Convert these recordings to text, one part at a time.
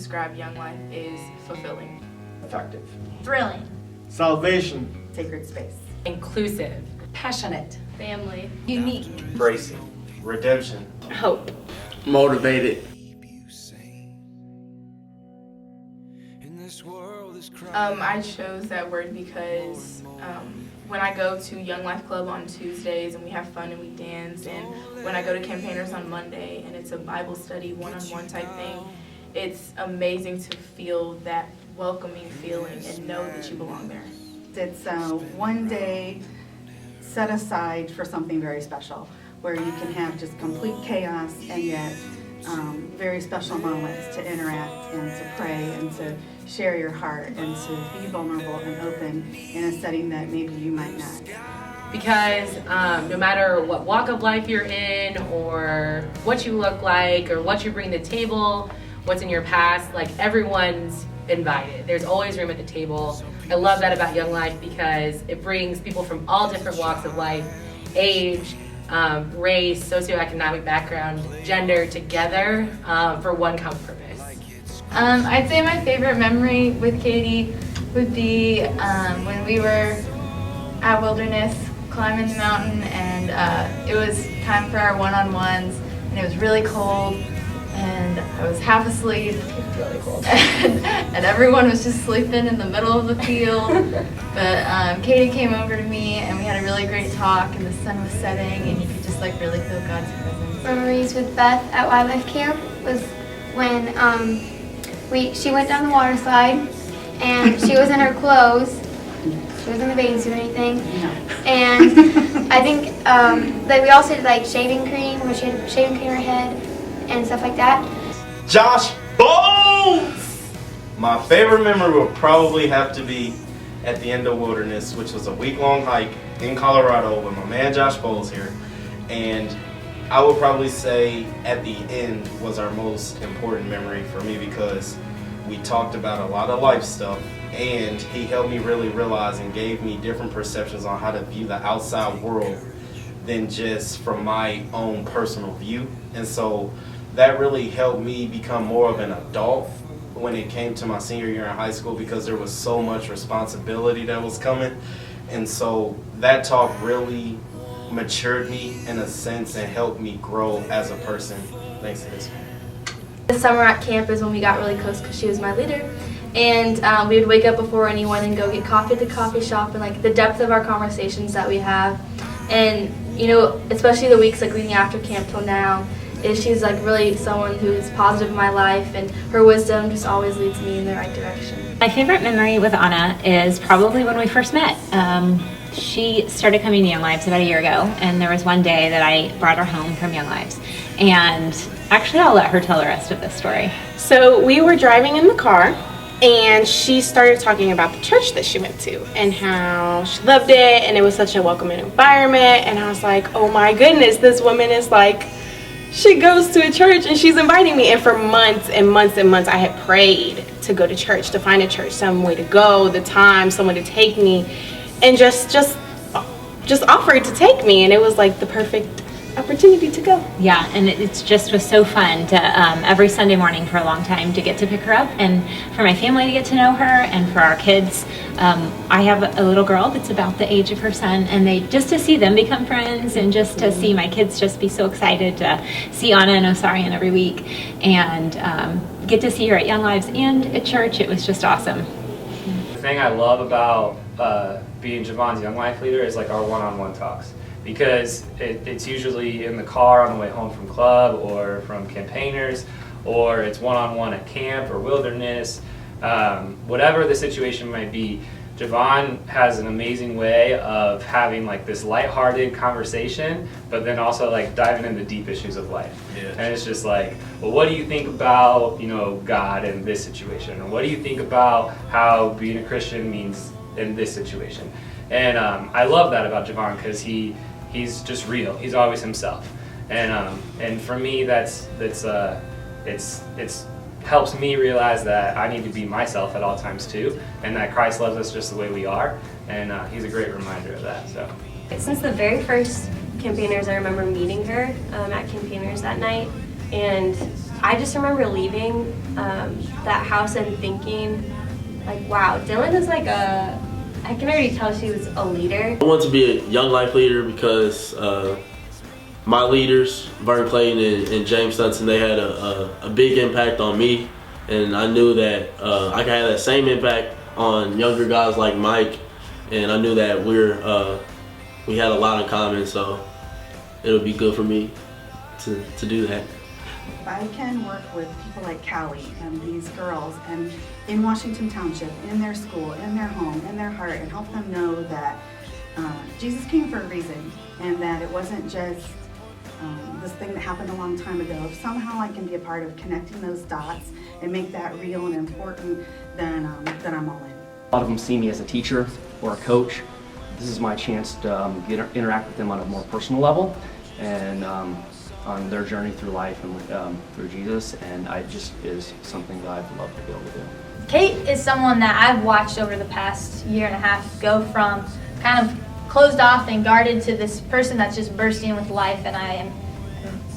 describe Young Life is fulfilling, Effective. Thrilling. Salvation. Sacred space. Inclusive. Passionate. Family. Unique. Embracing. Redemption. Hope. Motivated. I chose that word because when I go to Young Life Club on Tuesdays and we have fun and we dance, and when I go to Campaigners on Monday and it's a Bible study one-on-one type thing, it's amazing to feel that welcoming feeling and know that you belong there. It's one day set aside for something very special, where you can have just complete chaos and yet very special moments to interact and to pray and to share your heart and to be vulnerable and open in a setting that maybe you might not. Because no matter what walk of life you're in, or what you look like, or what you bring to the table, what's in your past, like, everyone's invited. There's always room at the table. I love that about Young Life because it brings people from all different walks of life, age, race, socioeconomic background, gender together for one common purpose. I'd say my favorite memory with Katie would be when we were at Wilderness climbing the mountain, and it was time for our one-on-ones, and it was really cold, and I was half asleep. Really cool. And everyone was just sleeping in the middle of the field. But Katie came over to me, and we had a really great talk, and the sun was setting, and you could just like really feel God's presence. Memories with Beth at Wildlife Camp was when she went down the water slide, and she was in her clothes. She wasn't in the bathing suit or anything. No. And I think that we also did like shaving cream, where she had shaving cream in her head and stuff like that. Josh Bowles! My favorite memory will probably have to be at the end of Wilderness, which was a week-long hike in Colorado with my man Josh Bowles here. And I would probably say at the end was our most important memory for me, because we talked about a lot of life stuff, and he helped me really realize and gave me different perceptions on how to view the outside world than just from my own personal view. And so that really helped me become more of an adult when it came to my senior year in high school, because there was so much responsibility that was coming. And so that talk really matured me in a sense and helped me grow as a person thanks to this. The summer at camp is when we got really close because she was my leader. And we would wake up before anyone and go get coffee at the coffee shop, and like the depth of our conversations that we have. And you know, especially the weeks like leading after camp till now, is she's like really someone who's positive in my life, and her wisdom just always leads me in the right direction. My favorite memory with Anna is probably when we first met. She started coming to Young Lives about a year ago, and there was one day that I brought her home from Young Lives. And actually, I'll let her tell the rest of this story. So we were driving in the car, and she started talking about the church that she went to and how she loved it, and it was such a welcoming environment. And I was like, oh my goodness, this woman is like, she goes to a church and she's inviting me. And for months and months and months, I had prayed to go to church, to find a church, some way to go, the time, someone to take me, and just offered to take me. And it was like the perfect opportunity to go. Yeah, and it just was so fun to every Sunday morning for a long time to get to pick her up, and for my family to get to know her, and for our kids. I have a little girl that's about the age of her son, and just to see them become friends, and just to see my kids just be so excited to see Anna and Osarian every week, and get to see her at Young Lives and at church. It was just awesome. The thing I love about being Javon's Young Life leader is like our one-on-one talks. Because it's usually in the car on the way home from club or from campaigners, or it's one-on-one at camp or Wilderness. Whatever the situation might be, Javon has an amazing way of having like this lighthearted conversation, but then also like diving into deep issues of life. Yeah. And it's just like, well, what do you think about, you know, God in this situation? Or what do you think about how being a Christian means in this situation? And I love that about Javon, because he's just real. He's always himself, and for me, it's helps me realize that I need to be myself at all times too, and that Christ loves us just the way we are, and he's a great reminder of that. So, since the very first campaigners, I remember meeting her at campaigners that night, and I just remember leaving that house and thinking, like, wow, Dylan is like I can already tell she was a leader. I want to be a Young Life leader because my leaders, Vern Clayton and James Stunson, they had a big impact on me, and I knew that I could have that same impact on younger guys like Mike, and I knew that we had a lot in common, so it would be good for me to do that. If I can work with people like Callie and these girls and in Washington Township, in their school, in their home, in their heart, and help them know that Jesus came for a reason and that it wasn't just this thing that happened a long time ago. If somehow I can be a part of connecting those dots and make that real and important, then I'm all in. A lot of them see me as a teacher or a coach. This is my chance to interact with them on a more personal level and on their journey through life and through Jesus, and I just is something that I'd love to be able to do. Kate is someone that I've watched over the past year and a half go from kind of closed off and guarded to this person that's just bursting with life, and I am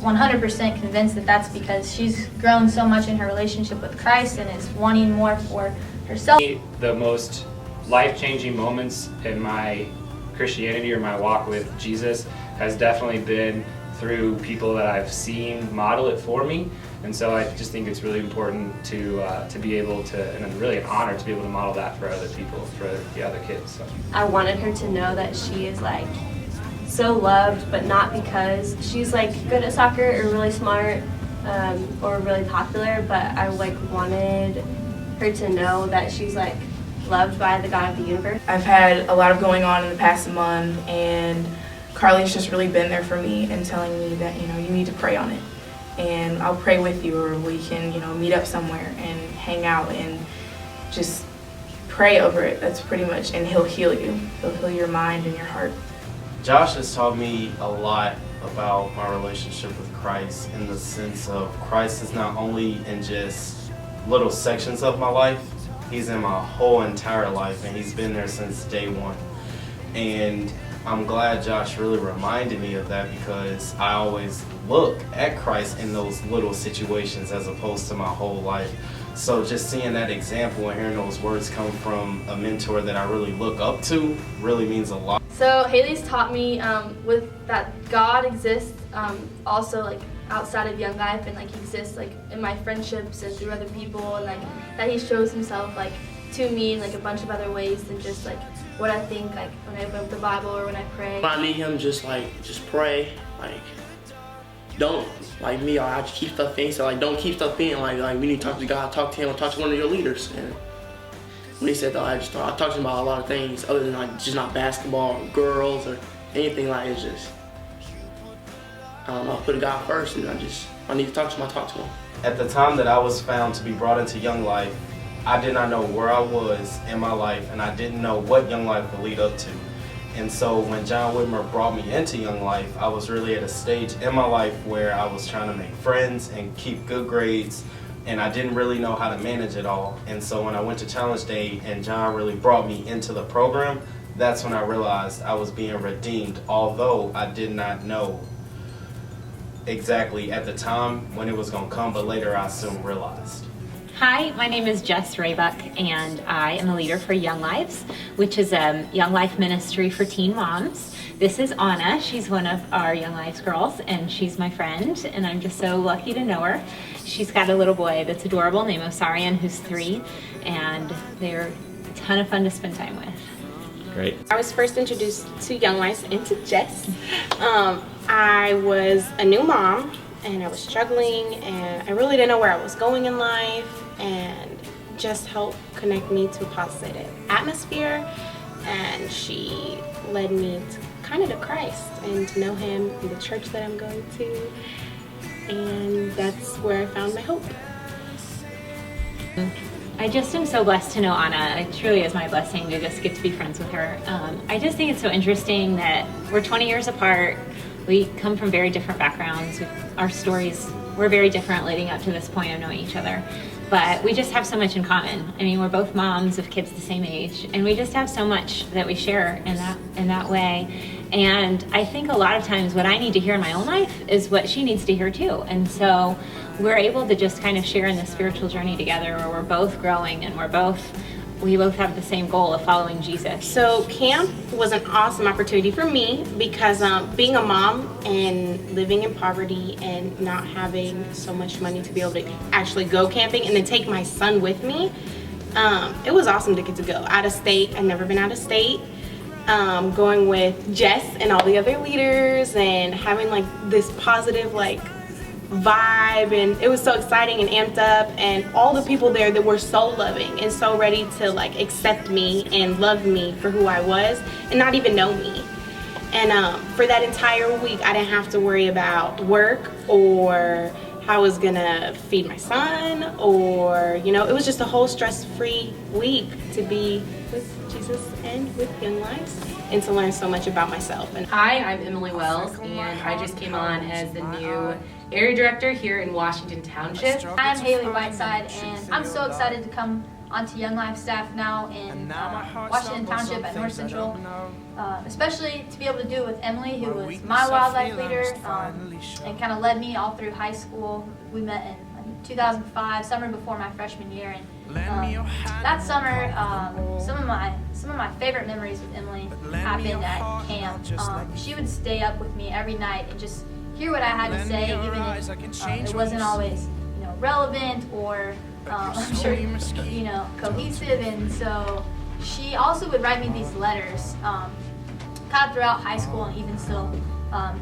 100% convinced that that's because she's grown so much in her relationship with Christ and is wanting more for herself. The most life-changing moments in my Christianity or my walk with Jesus has definitely been through people that I've seen model it for me, and so I just think it's really important to be able to, and really an honor to be able to model that for other people, for the other kids. So. I wanted her to know that she is like so loved, but not because she's like good at soccer or really smart or really popular, but I like wanted her to know that she's like loved by the God of the universe. I've had a lot of going on in the past month, and Carly's just really been there for me and telling me that, you know, you need to pray on it. And I'll pray with you, or we can, you know, meet up somewhere and hang out and just pray over it. That's pretty much, and he'll heal you. He'll heal your mind and your heart. Josh has taught me a lot about my relationship with Christ, in the sense of Christ is not only in just little sections of my life, he's in my whole entire life, and he's been there since day one. And I'm glad Josh really reminded me of that, because I always look at Christ in those little situations as opposed to my whole life. So just seeing that example and hearing those words come from a mentor that I really look up to really means a lot. So Haley's taught me with that God exists also like outside of Young Life, and like he exists like in my friendships and through other people, and like that he shows himself like to me in like a bunch of other ways than just like what I think, like when I open up the Bible or when I pray. When I meet him, just pray, like don't, like me, I just keep stuff in, so like don't keep stuff in, like we need to talk to God, talk to him, or talk to one of your leaders. And when he said that, I talked to him about a lot of things other than like just not basketball or girls or anything. Like it's just, I don't know, put God first, and I need to talk to him, I talk to him. At the time that I was found to be brought into Young Life, I did not know where I was in my life, and I didn't know what Young Life would lead up to. And so when John Whitmer brought me into Young Life, I was really at a stage in my life where I was trying to make friends and keep good grades, and I didn't really know how to manage it all. And so when I went to Challenge Day and John really brought me into the program, that's when I realized I was being redeemed, although I did not know exactly at the time when it was going to come, but later I soon realized. Hi, my name is Jess Raybuck, and I am a leader for Young Lives, which is a Young Life ministry for teen moms. This is Anna. She's one of our Young Lives girls, and she's my friend, and I'm just so lucky to know her. She's got a little boy that's adorable named Osarian, who's 3, and they're a ton of fun to spend time with. Great. I was first introduced to Young Lives and to Jess. I was a new mom, and I was struggling, and I really didn't know where I was going in life, and just helped connect me to a positive atmosphere, and she led me to Christ and to know him in the church that I'm going to, and that's where I found my hope. I just am so blessed to know Anna. It truly is my blessing to just get to be friends with her. I just think it's so interesting that we're 20 years apart. We come from very different backgrounds. Our stories were very different leading up to this point of knowing each other. But we just have so much in common. I mean, we're both moms of kids the same age, and we just have so much that we share in that way. And I think a lot of times what I need to hear in my own life is what she needs to hear too. And so we're able to just kind of share in this spiritual journey together where we're both growing and we both have the same goal of following Jesus. So camp was an awesome opportunity for me because being a mom and living in poverty and not having so much money to be able to actually go camping and then take my son with me, it was awesome to get to go out of state. I've never been out of state. Going with Jess and all the other leaders and having like this positive like vibe, and it was so exciting and amped up, and all the people there that were so loving and so ready to like accept me and love me for who I was and not even know me. And for that entire week I didn't have to worry about work or how I was gonna feed my son, or you know, it was just a whole stress-free week to be with Jesus and with Young Lives and to learn so much about myself. And Hi, I'm Emily Wells, and I just came on as the new area director here in Washington Township. I'm Haley Whiteside, and I'm so excited to come onto Young Life staff now in Washington Township at North Central, especially to be able to do it with Emily, who was my wildlife leader and kind of led me all through high school. We met in 2005, summer before my freshman year, and that summer, some of my favorite memories with Emily happened at camp. She would stay up with me every night and just hear what I had to say, even if it wasn't always, you know, relevant or I'm sure, you know, cohesive. And so she also would write me these letters kind of throughout high school and even still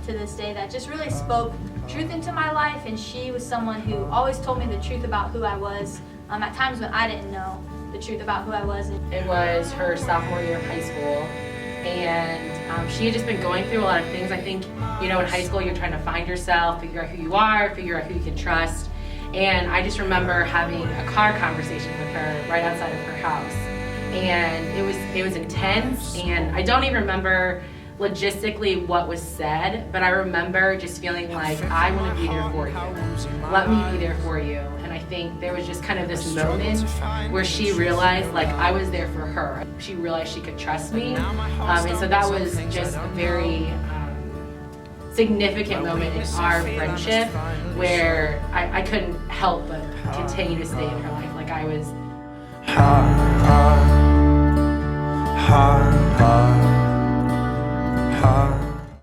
to this day that just really spoke truth into my life. And she was someone who always told me the truth about who I was at times when I didn't know the truth about who I was. It was her sophomore year of high school, and she had just been going through a lot of things. I think, you know, in high school you're trying to find yourself, figure out who you are, figure out who you can trust. And I just remember having a car conversation with her right outside of her house, and it was intense. And I don't even remember logistically what was said, but I remember just feeling like, I want to be there for you. Let me be there for you. And I think there was just kind of this moment where she realized like I was there for her. She realized she could trust me. And so that was just a very significant moment in our friendship where I couldn't help but continue to stay in her life like I was. Heart